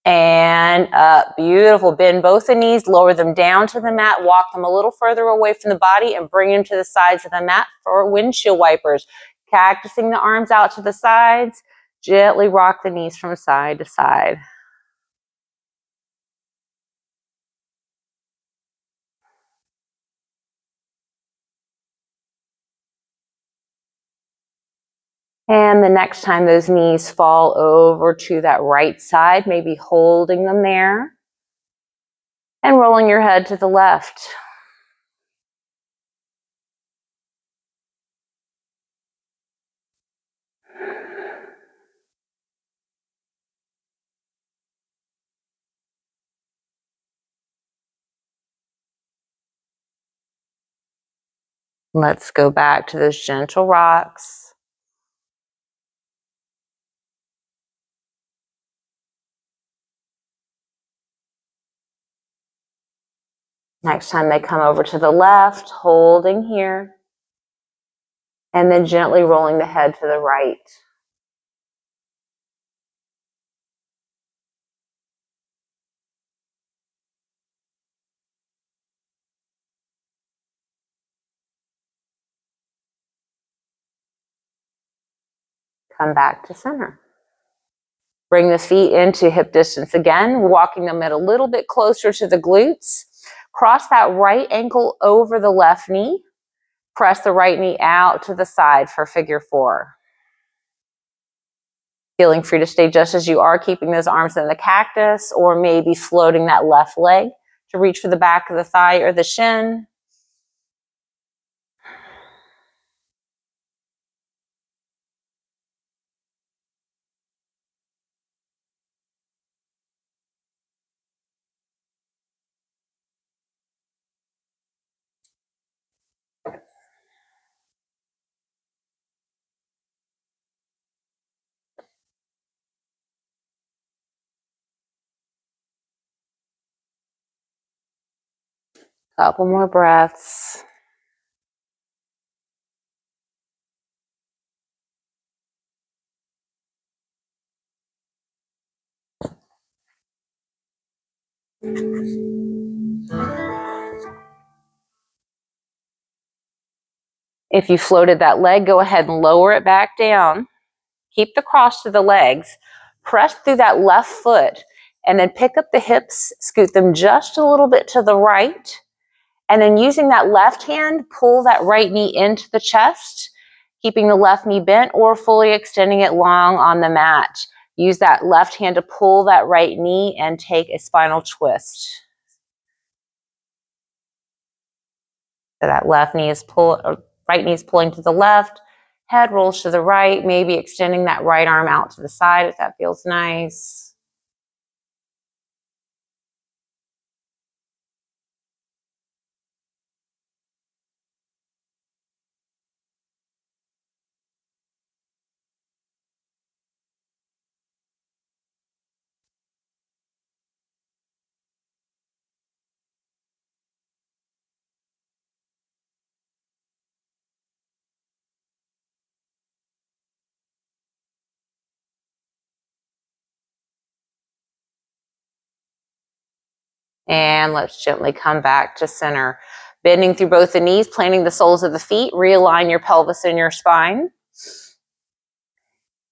and up. Beautiful. Bend both the knees, lower them down to the mat, walk them a little further away from the body, and bring them to the sides of the mat for windshield wipers. Cactusing the arms out to the sides, gently rock the knees from side to side. And the next time those knees fall over to that right side, maybe holding them there and rolling your head to the left. Let's go back to those gentle rocks. Next time they come over to the left, holding here, and then gently rolling the head to the right. Come back to center. Bring the feet into hip distance again, walking them a little bit closer to the glutes. Cross that right ankle over the left knee. Press the right knee out to the side for figure 4. Feeling free to stay just as you are, keeping those arms in the cactus, or maybe floating that left leg to reach for the back of the thigh or the shin. Couple more breaths. If you floated that leg, go ahead and lower it back down. Keep the cross to the legs. Press through that left foot, and then pick up the hips, scoot them just a little bit to the right, and then using that left hand, pull that right knee into the chest, keeping the left knee bent or fully extending it long on the mat. Use that left hand to pull that right knee and take a spinal twist. So that left knee is right knee is pulling to the left, head rolls to the right, maybe extending that right arm out to the side if that feels nice. And let's gently come back to center. Bending through both the knees, planting the soles of the feet, realign your pelvis and your spine.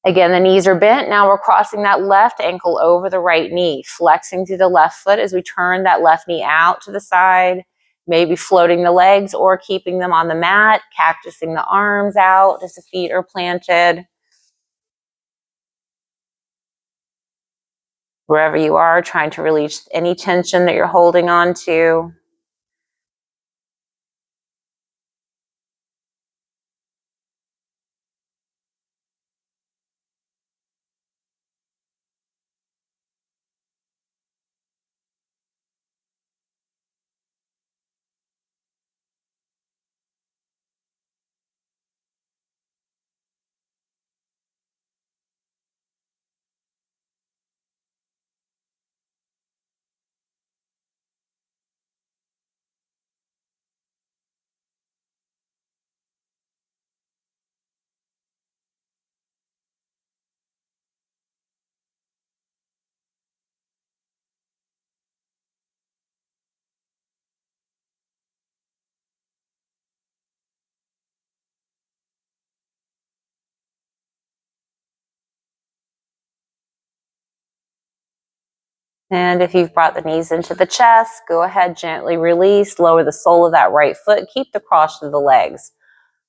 Again, the knees are bent. Now we're crossing that left ankle over the right knee, flexing through the left foot as we turn that left knee out to the side, maybe floating the legs or keeping them on the mat, cactusing the arms out as the feet are planted. Wherever you are, trying to release any tension that you're holding on to. And if you've brought the knees into the chest, go ahead, gently release, lower the sole of that right foot, keep the cross through the legs.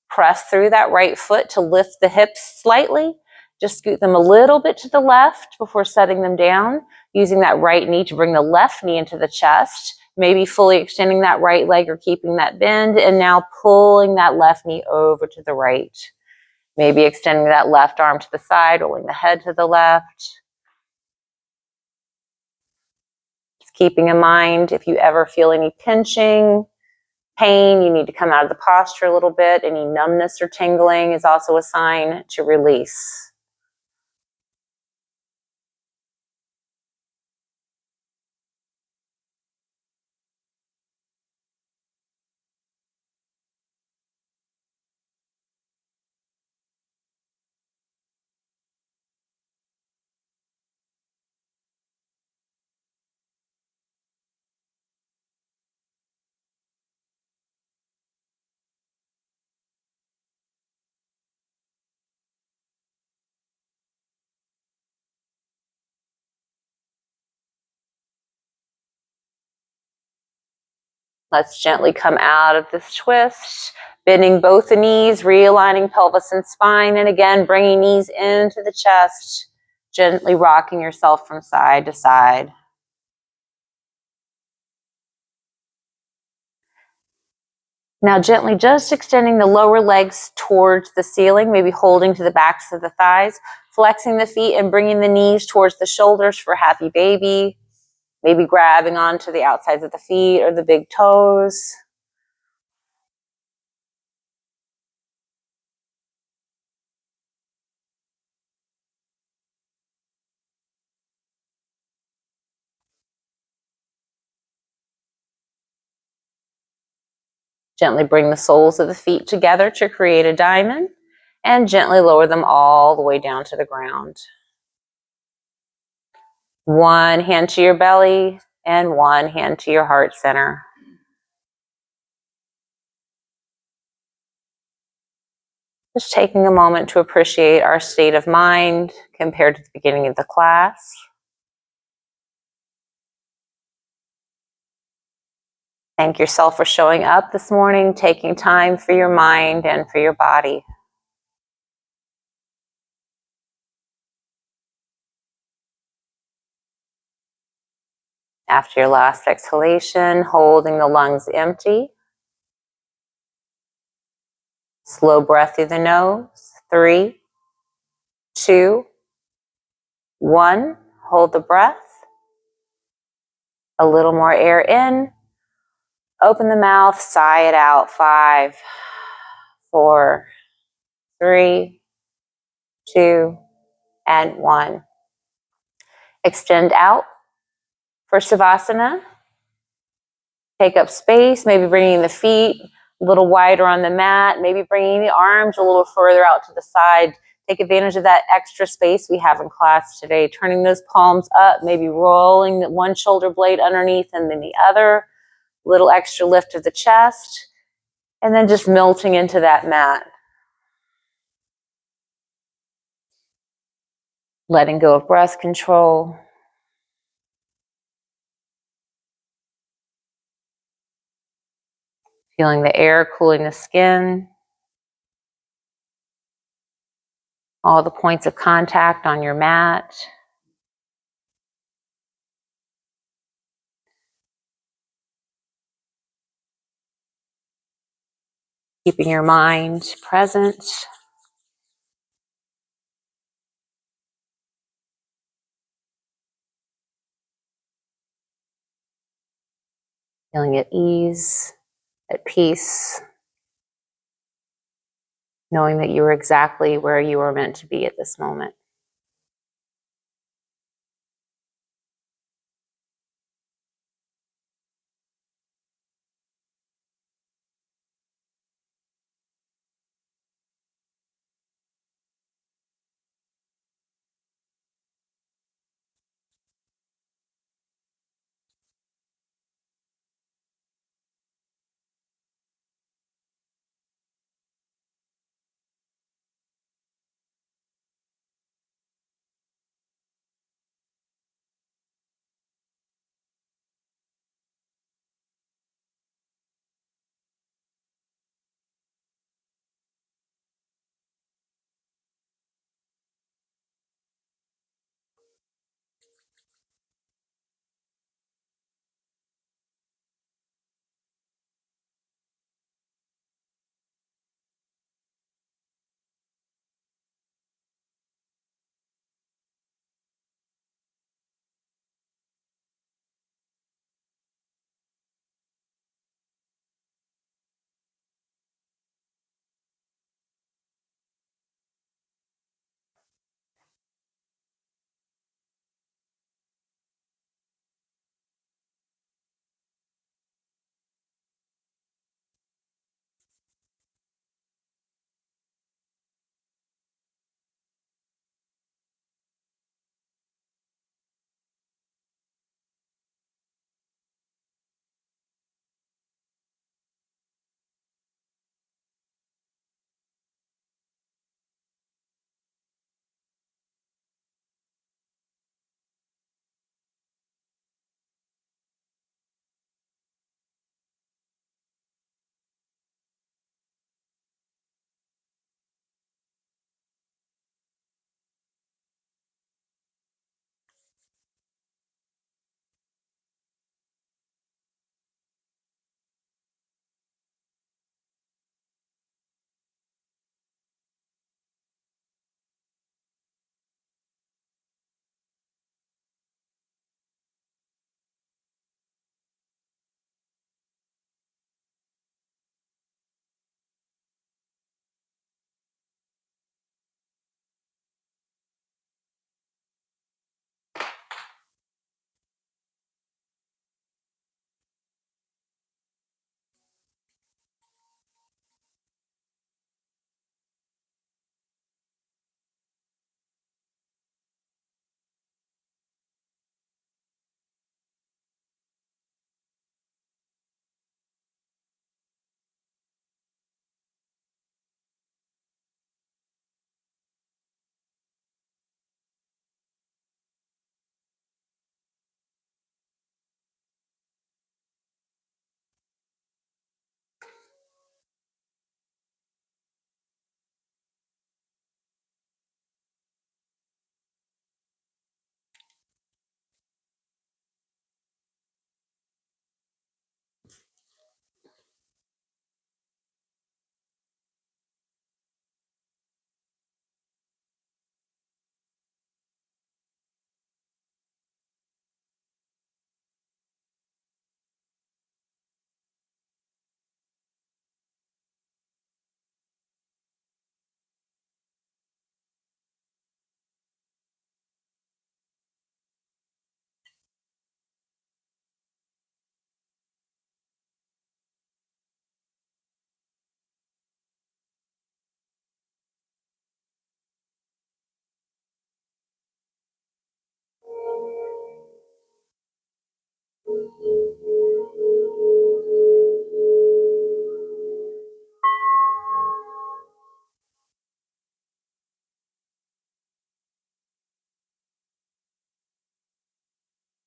Press through that right foot to lift the hips slightly. Just scoot them a little bit to the left before setting them down, using that right knee to bring the left knee into the chest, maybe fully extending that right leg or keeping that bend, and now pulling that left knee over to the right. Maybe extending that left arm to the side, rolling the head to the left. Keeping in mind, if you ever feel any pinching, pain, you need to come out of the posture a little bit. Any numbness or tingling is also a sign to release. Let's gently come out of this twist, bending both the knees, realigning pelvis and spine, and again, bringing knees into the chest, gently rocking yourself from side to side. Now gently just extending the lower legs towards the ceiling, maybe holding to the backs of the thighs, flexing the feet and bringing the knees towards the shoulders for happy baby. Maybe grabbing onto the outsides of the feet or the big toes. Gently bring the soles of the feet together to create a diamond and gently lower them all the way down to the ground. One hand to your belly and one hand to your heart center. Just taking a moment to appreciate our state of mind compared to the beginning of the class. Thank yourself for showing up this morning, taking time for your mind and for your body. After your last exhalation, holding the lungs empty. Slow breath through the nose. 3, 2, 1. Hold the breath. A little more air in. Open the mouth, sigh it out. 5, 4, 3, 2, and 1. Extend out for Savasana. Take up space, maybe bringing the feet a little wider on the mat, maybe bringing the arms a little further out to the side. Take advantage of that extra space we have in class today. Turning those palms up, maybe rolling one shoulder blade underneath and then the other. Little extra lift of the chest. And then just melting into that mat. letting go of breath control. Feeling the air cooling the skin. All the points of contact on your mat. Keeping your mind present. Feeling at ease, at peace. Knowing that you are exactly where you are meant to be at this moment.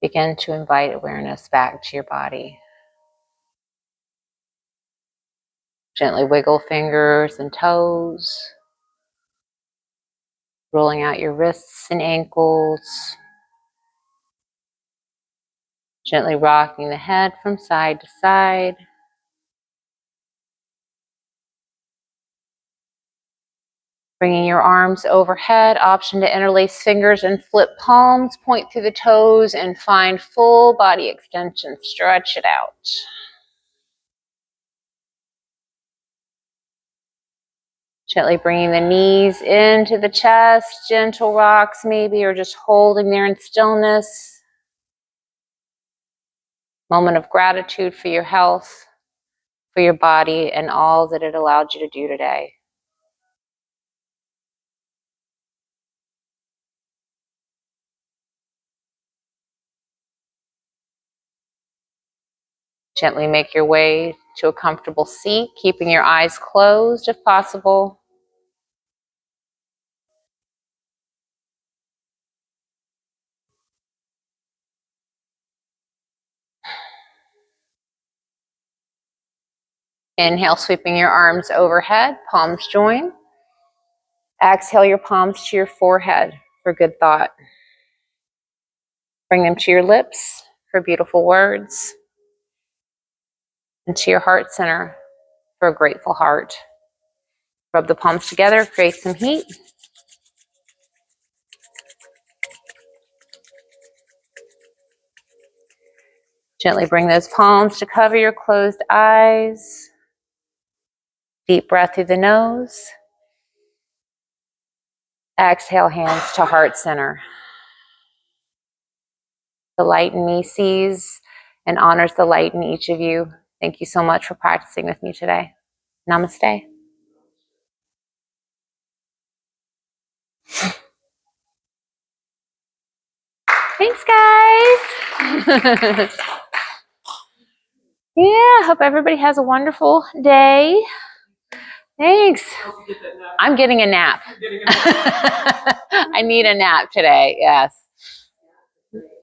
Begin to invite awareness back to your body. Gently wiggle fingers and toes, rolling out your wrists and ankles, gently rocking the head from side to side. Bringing your arms overhead, option to interlace fingers and flip palms, point through the toes and find full body extension. Stretch it out. Gently bringing the knees into the chest, gentle rocks maybe, or just holding there in stillness. Moment of gratitude for your health, for your body, and all that it allowed you to do today. Gently make your way to a comfortable seat, keeping your eyes closed if possible. Inhale, sweeping your arms overhead, palms join. Exhale your palms to your forehead for good thought. Bring them to your lips for beautiful words, and to your heart center for a grateful heart. Rub the palms together, create some heat. Gently bring those palms to cover your closed eyes. Deep breath through the nose. Exhale, hands to heart center. The light in me sees and honors the light in each of you. Thank you so much for practicing with me today. Namaste. Thanks, guys. Yeah, hope everybody has a wonderful day. Thanks. I'm getting a nap. I need a nap today, yes.